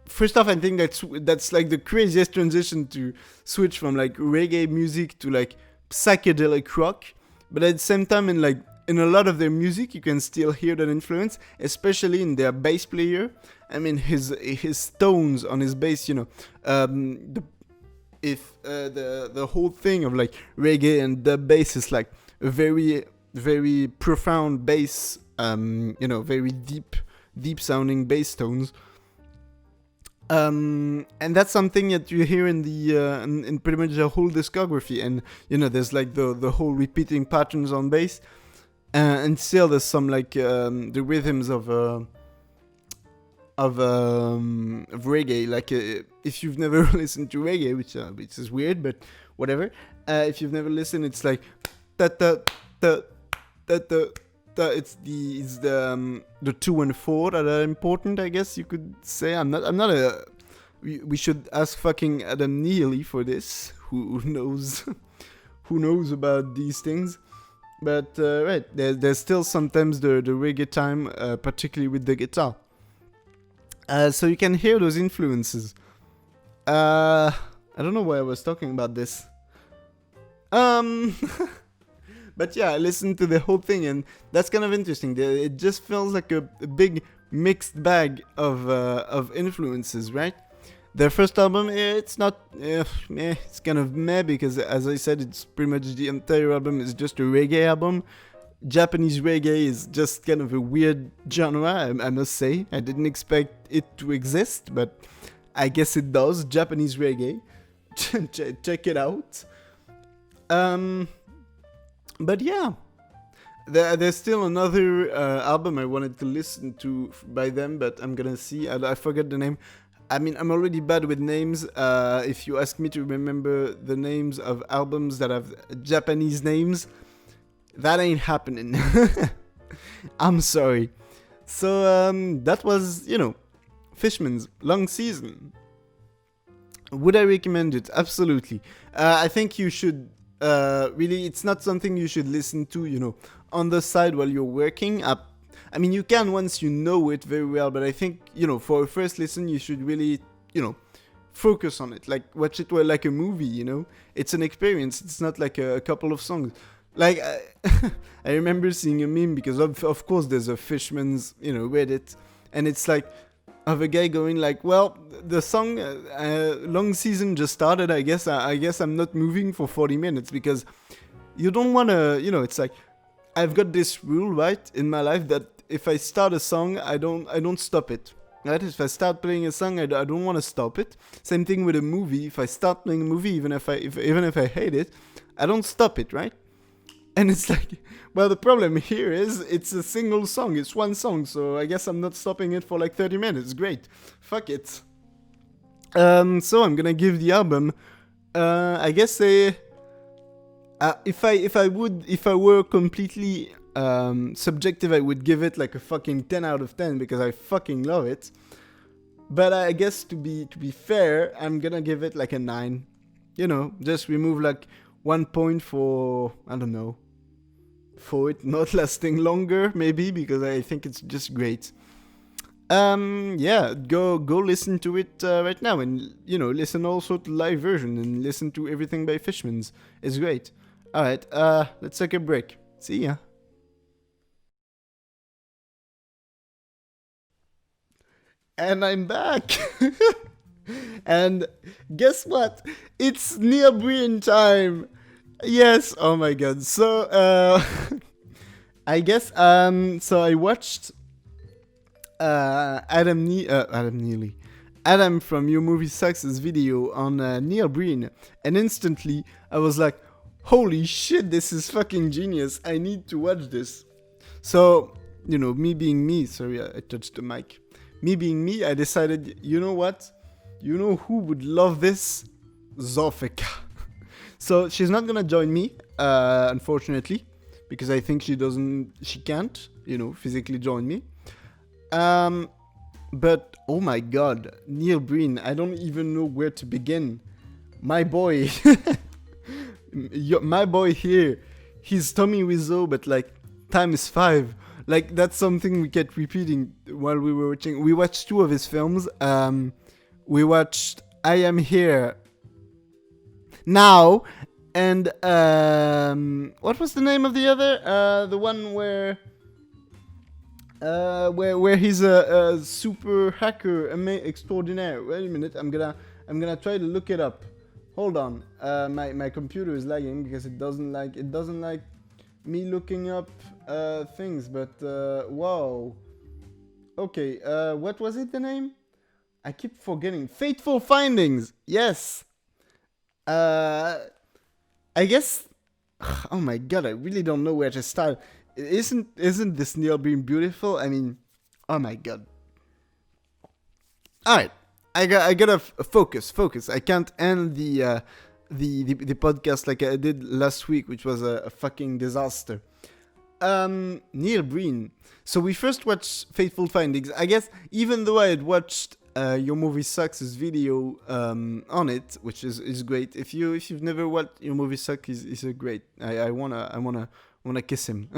first off, I think that's like the craziest transition to switch from like reggae music to like psychedelic rock, but at the same time, in a lot of their music, you can still hear that influence, especially in their bass player. I mean, his tones on his bass, the whole thing of like reggae and dub bass is like a very, very profound bass, very deep sounding bass tones. And that's something that you hear in in pretty much the whole discography. And there's like the whole repeating patterns on bass. And still, there's some like the rhythms of reggae. Like if you've never listened to reggae, which is weird, but whatever. If you've never listened, it's like ta ta ta ta ta. It's the 2 and 4 that are important, I guess you could say. I'm not we should ask fucking Adam Neely for this. Who knows? Who knows about these things? But right, there's still sometimes the reggae time, particularly with the guitar. So you can hear those influences. I don't know why I was talking about this. But yeah, I listened to the whole thing, and that's kind of interesting. It just feels like a big mixed bag of influences, right? Their first album, it's not, it's kind of meh, because as I said, it's pretty much the entire album is just a reggae album. Japanese reggae is just kind of a weird genre, I must say. I didn't expect it to exist, but I guess it does. Japanese reggae. Check it out. But yeah, there's still another album I wanted to listen to by them, but I'm gonna see. I forgot the name. I mean, I'm already bad with names. If you ask me to remember the names of albums that have Japanese names, that ain't happening. I'm sorry. So that was, Fishman's Long Season. Would I recommend it? Absolutely. I think you should. Really, it's not something you should listen to, on the side while you're working. I mean, you can once you know it very well, but I think, for a first listen, you should really, focus on it. Like, watch it like a movie, It's an experience. It's not like a couple of songs. Like, I remember seeing a meme because, of course, there's a Fishman's, Reddit, and it's like, of a guy going like, well, the song Long Season just started. I guess I'm not moving for 40 minutes because you don't want to, it's like, I've got this rule, right, in my life that if I start a song, I don't stop it. Right? If I start playing a song, I don't want to stop it. Same thing with a movie. If I start playing a movie, even if I hate it, I don't stop it, right? And it's like, well, the problem here is it's a single song. It's one song, so I guess I'm not stopping it for like 30 minutes. Great. Fuck it. So I'm gonna give the album, I guess if I were completely subjective, I would give it like a fucking 10 out of 10 because I fucking love it. But I guess to be fair, I'm gonna give it like a 9. Just remove like 1 point for, I don't know, for it not lasting longer, maybe, because I think it's just great. Yeah, go listen to it right now, and listen also to the live version and listen to everything by Fishman's. It's great. All right, let's take a break. See ya. And I'm back. And guess what? It's near Breen time. Yes. Oh my god. So I guess so I watched Adam from Your Movie Sucks' video on Neil Breen, and instantly I was like, holy shit, this is fucking genius. I need to watch this. So, me being me, sorry, I touched the mic. Me being me, I decided, you know what? You know who would love this? Zofika. So she's not gonna join me, unfortunately, because I think she can't, physically join me. But oh my god, Neil Breen, I don't even know where to begin. My boy, my boy here, he's Tommy Wiseau, but like times 5. Like, that's something we kept repeating while we were watching. We watched 2 of his films. We watched I Am Here Now, and what was the name of the other? The one where he's a super hacker extraordinaire. Wait a minute, I'm gonna try to look it up. Hold on, my computer is lagging because it doesn't like me looking up things. But wow. Okay, what was it, the name? I keep forgetting. Fateful Findings. Yes. I guess. Oh my god, I really don't know where to start. Isn't this Neil Breen beautiful? I mean, oh my god. All right, I gotta focus. I can't end the podcast like I did last week, which was a fucking disaster. Neil Breen. So we first watched Fateful Findings. I guess even though I had watched Your Movie Sucks' video on it, which is great. If you've never watched Your Movie Sucks, is a great. I wanna kiss him.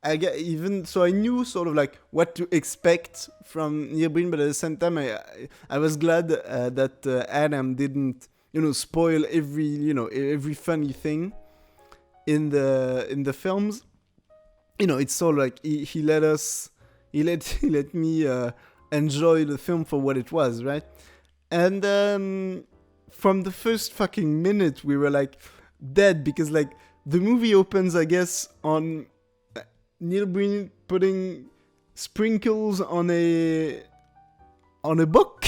I get even so I knew sort of like what to expect from Neil Breen, but at the same time I was glad that Adam didn't spoil every funny thing in the films. It's sort of like he let me enjoy the film for what it was, right? And from the first fucking minute we were like, dead, because like the movie opens, I guess, on Neil Breen putting sprinkles on a book.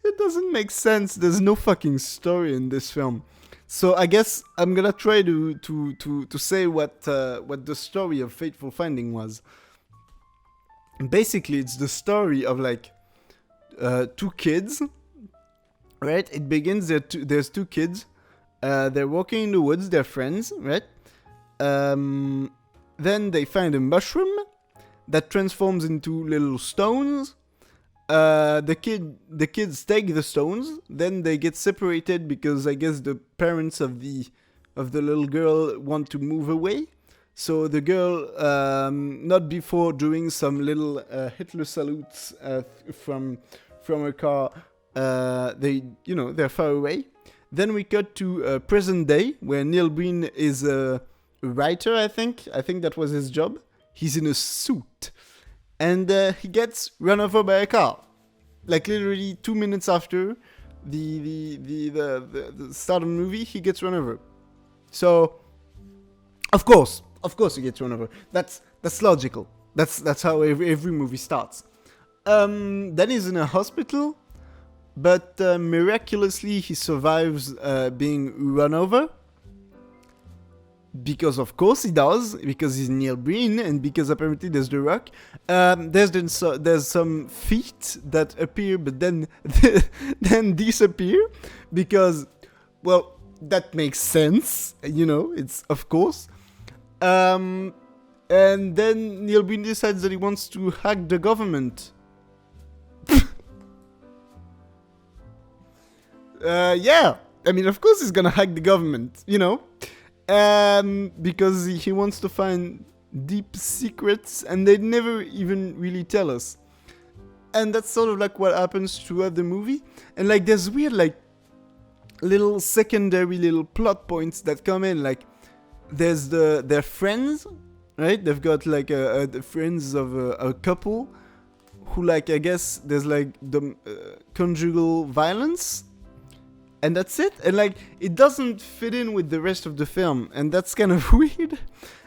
It doesn't make sense. There's no fucking story in this film. So I guess I'm gonna try to say what the story of Fateful Finding was. Basically, it's the story of like two kids, right? It begins there's two kids. They're walking in the woods. They're friends, right? Then they find a mushroom that transforms into little stones. The kids take the stones. Then they get separated because I guess the parents of the little girl want to move away. So the girl, not before doing some little Hitler salutes from her car, they're far away. Then we cut to present day, where Neil Breen is a writer, I think that was his job. He's in a suit. And he gets run over by a car. Like literally 2 minutes after the start of the movie, he gets run over. So, of course he gets run over. That's logical. That's how every movie starts. Then he's in a hospital, but miraculously he survives being run over. Because of course he does, because he's Neil Breen, and because apparently there's The Rock. There's some feet that appear, but then then disappear, because, well, that makes sense, it's of course. And then Neil Breen decides that he wants to hack the government. Yeah, I mean, of course he's gonna hack the government, because he wants to find deep secrets, and they never even really tell us. And that's sort of like what happens throughout the movie. And like there's weird like little secondary little plot points that come in. Like there's their friends, right? They've got like the friends of a couple who, like, I guess there's like the conjugal violence. And that's it. And like it doesn't fit in with the rest of the film, and that's kind of weird.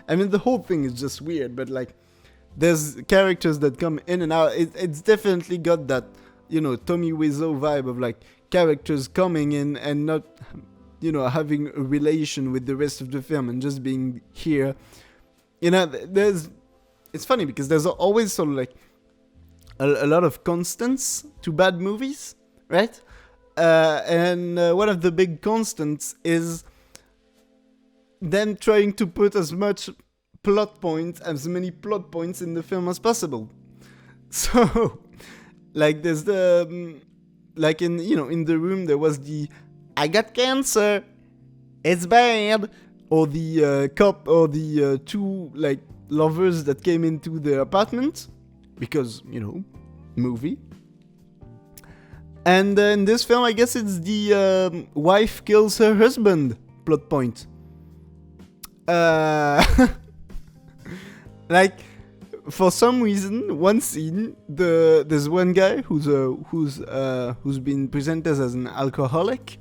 I mean, the whole thing is just weird, but like there's characters that come in and out. It's definitely got that, Tommy Wiseau vibe of like characters coming in and not, having a relation with the rest of the film and just being here. It's funny because there's always sort of like a lot of constants to bad movies, right? And one of the big constants is them trying to put as many plot points in the film as possible. So, like, there's like in The Room, there was the "I got cancer, it's bad," or the cop, or the two like lovers that came into the apartment because movie. And in this film, I guess it's the wife kills her husband plot point. Like, for some reason, one scene, there's one guy who's been presented as an alcoholic,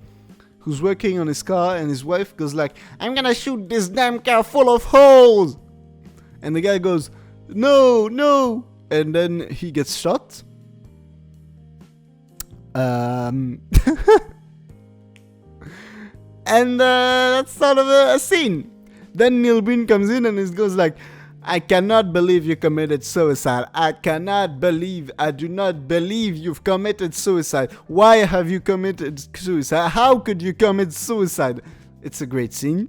who's working on his car, and his wife goes like, "I'm gonna shoot this damn car full of holes," and the guy goes, "No," and then he gets shot. And that's sort of a scene. Then Neil Breen comes in and he goes like, "I cannot believe you committed suicide. I do not believe you've committed suicide. Why have you committed suicide? How could you commit suicide?" It's a great scene.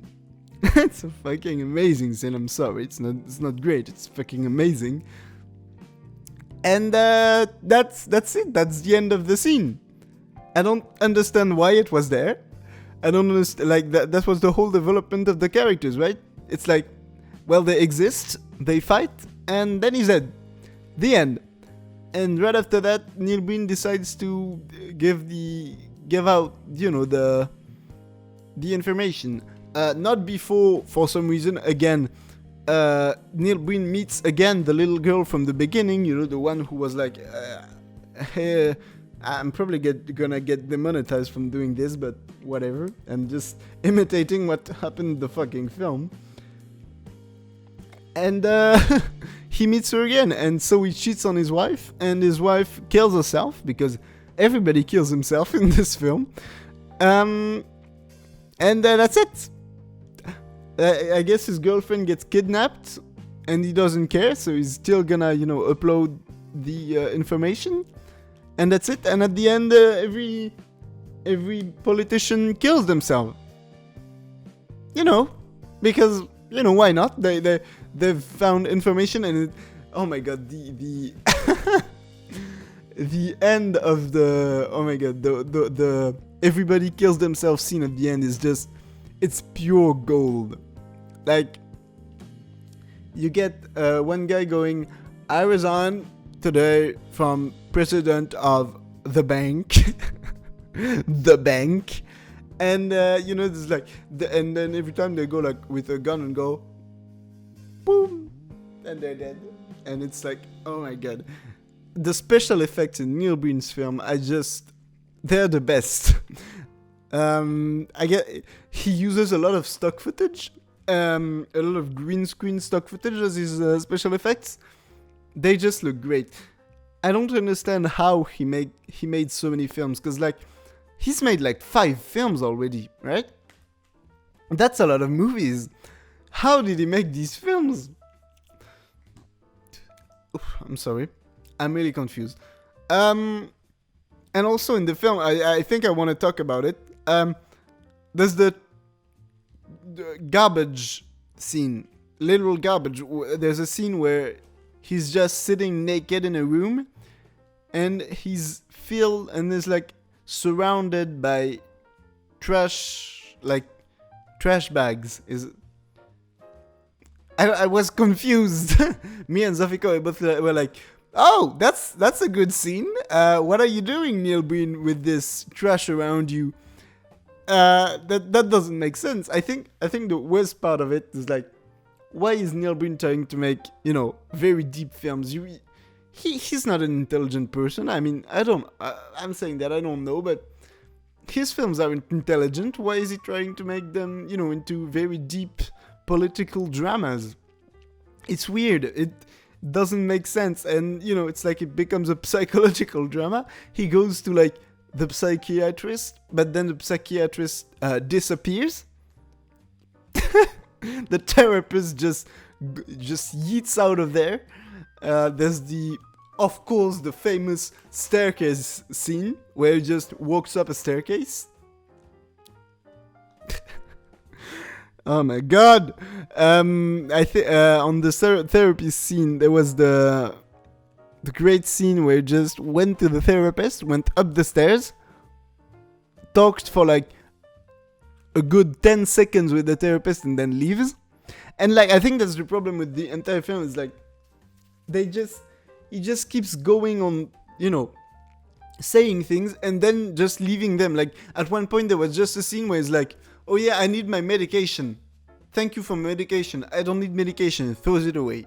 It's a fucking amazing scene. I'm sorry, it's not great. It's fucking amazing. And that's it. That's the end of the scene. I don't understand why it was there. I don't understand. Like that was the whole development of the characters, right? It's like, well, they exist, they fight, and then he's dead. The end. And right after that, Neil Breen decides to give out, the information. Not before, for some reason, again. Neil Breen meets again the little girl from the beginning, the one who was like I'm probably gonna get demonetized from doing this, but whatever. I'm just imitating what happened in the fucking film. And he meets her again, and so he cheats on his wife, and his wife kills herself, because everybody kills himself in this film. And that's it. I guess his girlfriend gets kidnapped, and he doesn't care, so he's still gonna, upload the information. And that's it. And at the end, every politician kills themselves. Because, why not? They've found information, and oh my god, the the end of the, oh my god, the everybody kills themselves scene at the end is just, it's pure gold. Like, you get one guy going, I resign today from president of the bank. The bank. And, it's like, and then every time they go, like, with a gun and go, boom, and they're dead. And it's like, oh my god. The special effects in Neil Breen's film, they're the best. He uses a lot of stock footage, a lot of green screen stock footage as his special effects. They just look great. I don't understand how he made so many films, because like he's made like 5 films already, right? That's a lot of movies. How did he make these films? Oof, I'm sorry. I'm really confused. And also in the film, I think I want to talk about it. There's the garbage scene. Literal garbage. There's a scene where he's just sitting naked in a room, and he's filled and is like surrounded by trash bags. I was confused. Me and Zafiko both were like, oh, that's a good scene. What are you doing, Neil Breen, with this trash around you? That doesn't make sense. I think the worst part of it is like, why is Neil Breen trying to make, very deep films? He's not an intelligent person. I mean, I'm saying that I don't know, but his films aren't intelligent. Why is he trying to make them, into very deep political dramas? It's weird. It doesn't make sense. And, it's like it becomes a psychological drama. He goes to like the psychiatrist, but then the psychiatrist disappears. The therapist just yeets out of there. There's of course, the famous staircase scene where he just walks up a staircase. Oh my god! I think on the therapy scene there was the great scene where he just went to the therapist, went up the stairs, talked for like a good 10 seconds with the therapist, and then leaves. And like, I think that's the problem with the entire film, is like he just keeps going on, saying things and then just leaving them. Like at one point there was just a scene where he's like, oh yeah, I need my medication. Thank you for medication. I don't need medication. Throws it away.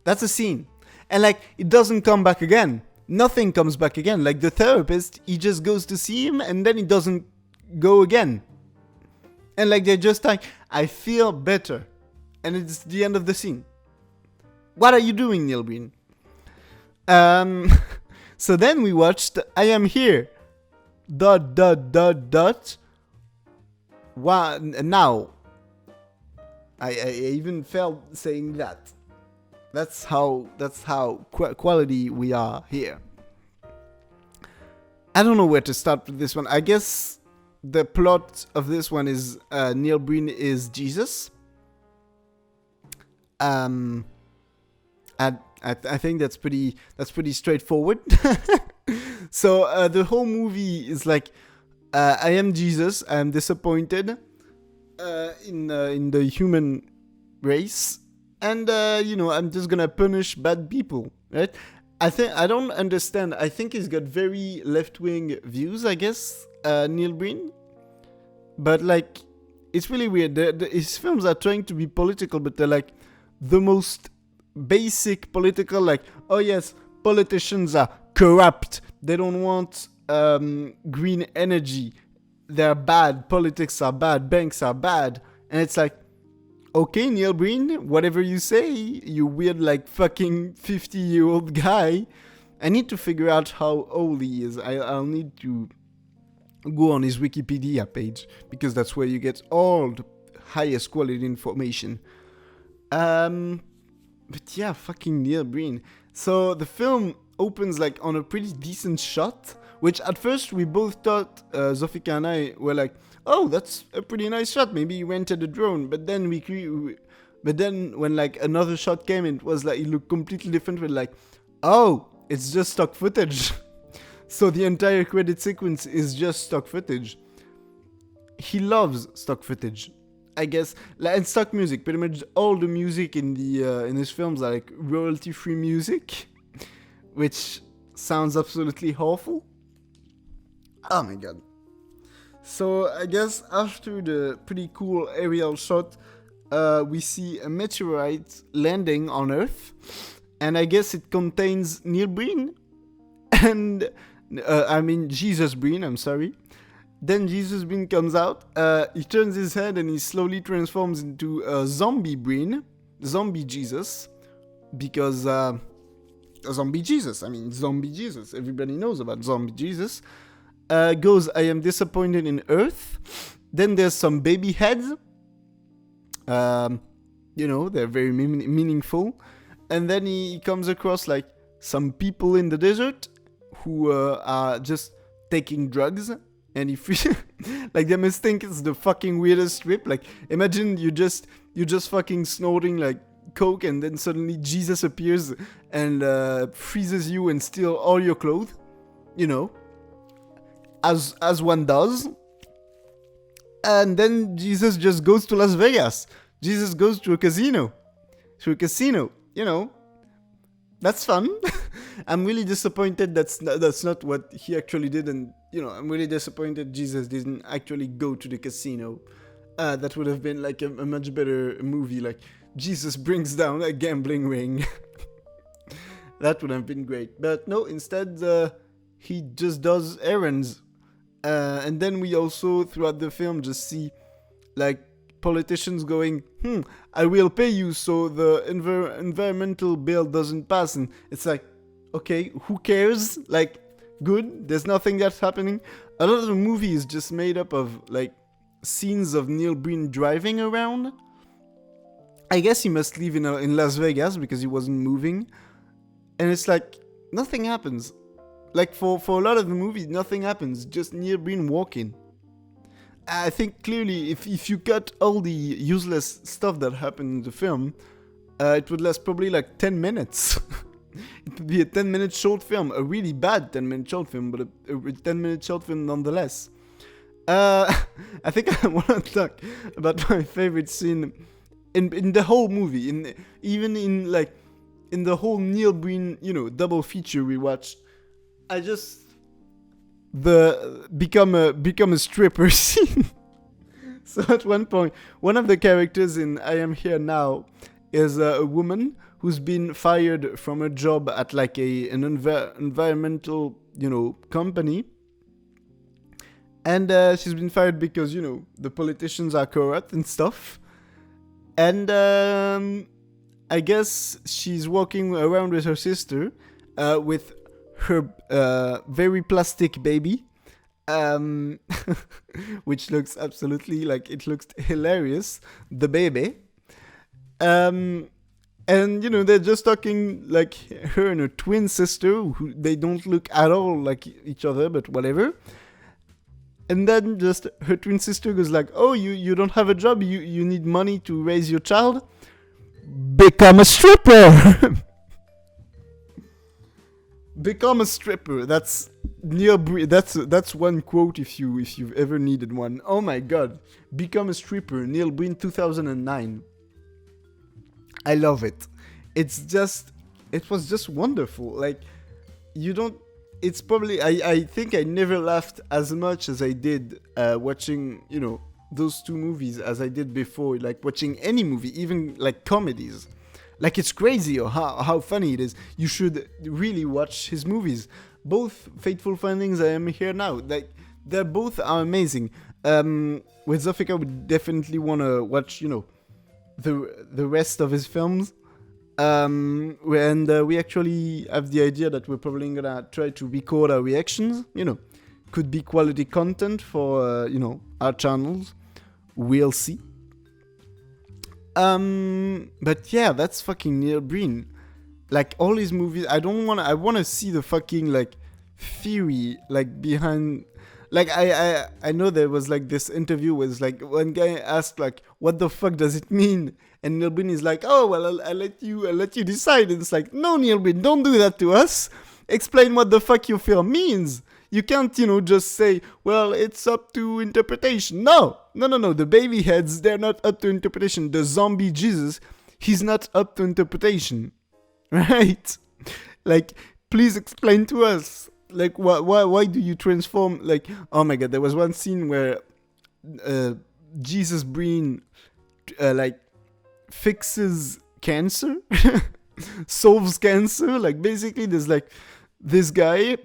That's a scene. And like, it doesn't come back again. Nothing comes back again. Like the therapist, he just goes to see him and then he doesn't go again. And like, they're just like, I feel better. And it's the end of the scene. What are you doing, Neil Breen? So then we watched I Am Here. ... Now. I even felt saying that. That's how quality we are here. I don't know where to start with this one. I guess the plot of this one is Neil Breen is Jesus. I think that's pretty straightforward. So the whole movie is like, I am Jesus. I am disappointed in the human race, and I'm just gonna punish bad people, right? I don't understand. I think he's got very left-wing views, I guess, Neil Breen. But like, it's really weird. His films are trying to be political, but they're like the most basic political, like, oh yes, politicians are corrupt. They don't want green energy. They're bad. Politics are bad. Banks are bad. And it's like, okay, Neil Breen, whatever you say, you weird like fucking 50-year-old guy. I need to figure out how old he is. I'll need to go on his Wikipedia page, because that's where you get all the highest quality information. But yeah, fucking Neil Breen. So the film opens like on a pretty decent shot, which at first we both thought, Zofika and I were like, oh, that's a pretty nice shot. Maybe he rented a drone. But then when like another shot came, it was like, it looked completely different. We're like, oh, it's just stock footage. So the entire credit sequence is just stock footage. He loves stock footage, I guess, and stock music. Pretty much all the music in his films are like royalty-free music, which sounds absolutely awful. Oh my god. So I guess after the pretty cool aerial shot, we see a meteorite landing on Earth, and I guess it contains Neil Breen, and Jesus Breen, I'm sorry. Then Jesus Breen comes out, he turns his head and he slowly transforms into zombie Breen, zombie Jesus, because zombie Jesus, everybody knows about zombie Jesus. Goes, I am disappointed in Earth. Then there's some baby heads. They're very meaningful. And then he comes across like some people in the desert who are just taking drugs. And he like they must think it's the fucking weirdest trip. Like imagine you just fucking snorting like coke, and then suddenly Jesus appears and freezes you and steals all your clothes. As one does. And then Jesus just goes to Las Vegas. Jesus goes to a casino. That's fun. I'm really disappointed that's not what he actually did, and I'm really disappointed Jesus didn't actually go to the casino. That would have been like a much better movie, like Jesus brings down a gambling ring. That would have been great. But no, instead he just does errands. And then we also, throughout the film, just see, like, politicians going, I will pay you so the environmental bill doesn't pass. And it's like, okay, who cares? Like, good, there's nothing that's happening. A lot of the movie is just made up of, like, scenes of Neil Breen driving around. I guess he must live in Las Vegas because he wasn't moving. And it's like, nothing happens. Like, for a lot of the movie, nothing happens. Just Neil Breen walking. I think, clearly, if you cut all the useless stuff that happened in the film, it would last probably, like, 10 minutes. It would be a 10-minute short film. A really bad 10-minute short film, but a 10-minute short film nonetheless. I think I want to talk about my favorite scene in the whole movie. Even in the whole Neil Breen, double feature we watched. I just become a stripper scene. So at one point, one of the characters in I Am Here Now is a woman who's been fired from a job at like an environmental company, and she's been fired because the politicians are corrupt and stuff, and I guess she's walking around with her sister, with her very plastic baby, which looks absolutely like it looks hilarious, the baby, and they're just talking like her and her twin sister, who they don't look at all like each other, but whatever. And then just her twin sister goes like, oh, you don't have a job, you need money to raise your child, become a stripper. Become a stripper. That's Neil Breen. That's one quote if you've ever needed one. Oh my god. Become a stripper. Neil Breen 2009. I love it. It was just wonderful. Like, it's probably, I think I never laughed as much as I did watching, those two movies as I did before, like watching any movie, even like comedies. Like, it's crazy how funny it is. You should really watch his movies. Both Fateful Findings, I Am Here Now, like, they both are amazing. With Zofika, we definitely want to watch, the rest of his films. And we actually have the idea that we're probably gonna try to record our reactions. Could be quality content for our channels. We'll see. But yeah, that's fucking Neil Breen. Like, all his movies, I want to see the fucking, like, theory, like, behind. Like, I know there was, like, this interview with, like, one guy asked, like, what the fuck does it mean? And Neil Breen is like, oh, well, I'll let you decide. And it's like, no, Neil Breen, don't do that to us. Explain what the fuck your film means. You can't, just say, well, it's up to interpretation. No. The baby heads, they're not up to interpretation. The zombie Jesus, he's not up to interpretation. Right? Like, please explain to us. Like, why do you transform? Like, oh my god, there was one scene where Jesus Breen, like, fixes cancer, solves cancer. Like, basically, there's, like, this guy,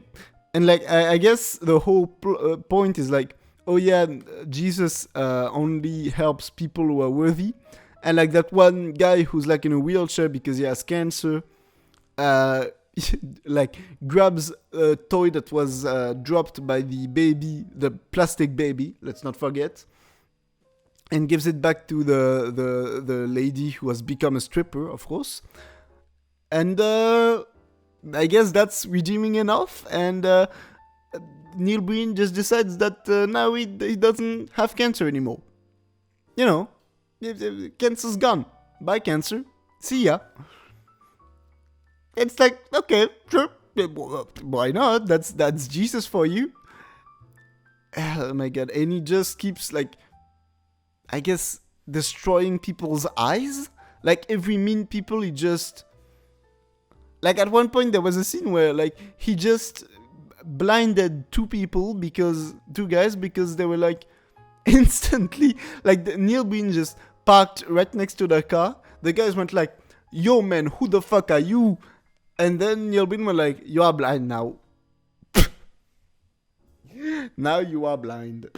and, like, I guess the whole point is, like, oh yeah, Jesus only helps people who are worthy. And, like, that one guy who's, like, in a wheelchair because he has cancer, like, grabs a toy that was dropped by the plastic baby, let's not forget, and gives it back to the lady who has become a stripper, of course. And I guess that's redeeming enough, and Neil Breen just decides that now he doesn't have cancer anymore. Cancer's gone. Bye, cancer. See ya. It's like, okay, sure, why not? That's Jesus for you. Oh my god, and he just keeps, like, I guess, destroying people's eyes. Like, every mean people, he just... Like, at one point, there was a scene where, like, he just blinded two guys, because they were, like, instantly... Like, Neil Breen just parked right next to their car. The guys went like, yo, man, who the fuck are you? And then Neil Breen was like, you are blind now. Now you are blind.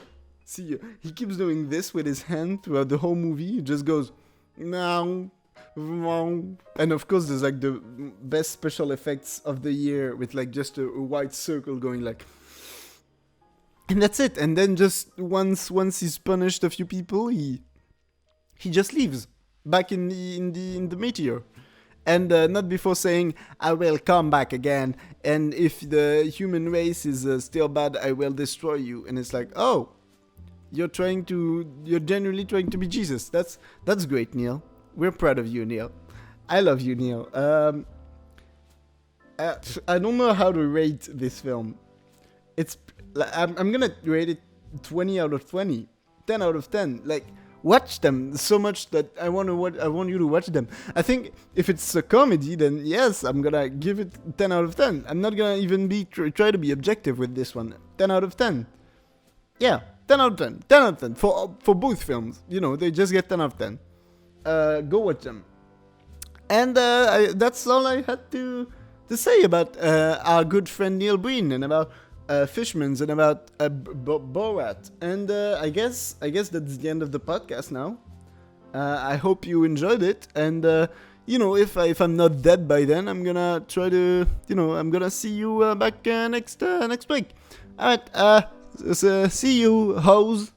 See, he keeps doing this with his hand throughout the whole movie. He just goes, no. And of course, there's, like, the best special effects of the year with, like, just a white circle going, like... And that's it. And then just once he's punished a few people, he just leaves back in the meteor. And not before saying, I will come back again, and if the human race is still bad, I will destroy you. And it's like, oh, you're genuinely trying to be Jesus. That's great, Neil. We're proud of you, Neil. I love you, Neil. I don't know how to rate this film. I'm gonna rate it 20 out of 20, 10 out of 10. Like, watch them so much that I want you to watch them. I think if it's a comedy, then yes, I'm gonna give it 10 out of 10. I'm not gonna even try to be objective with this one. 10 out of 10. Yeah, 10 out of 10. 10 out of 10 for both films. They just get 10 out of 10. Go watch them. And that's all I had to say about our good friend Neil Breen, and about Fishmans, and about Borat. And I guess that's the end of the podcast now. I hope you enjoyed it, and if I'm not dead by then, I'm gonna try to, I'm gonna see you back next week. Alright, see you, hoes.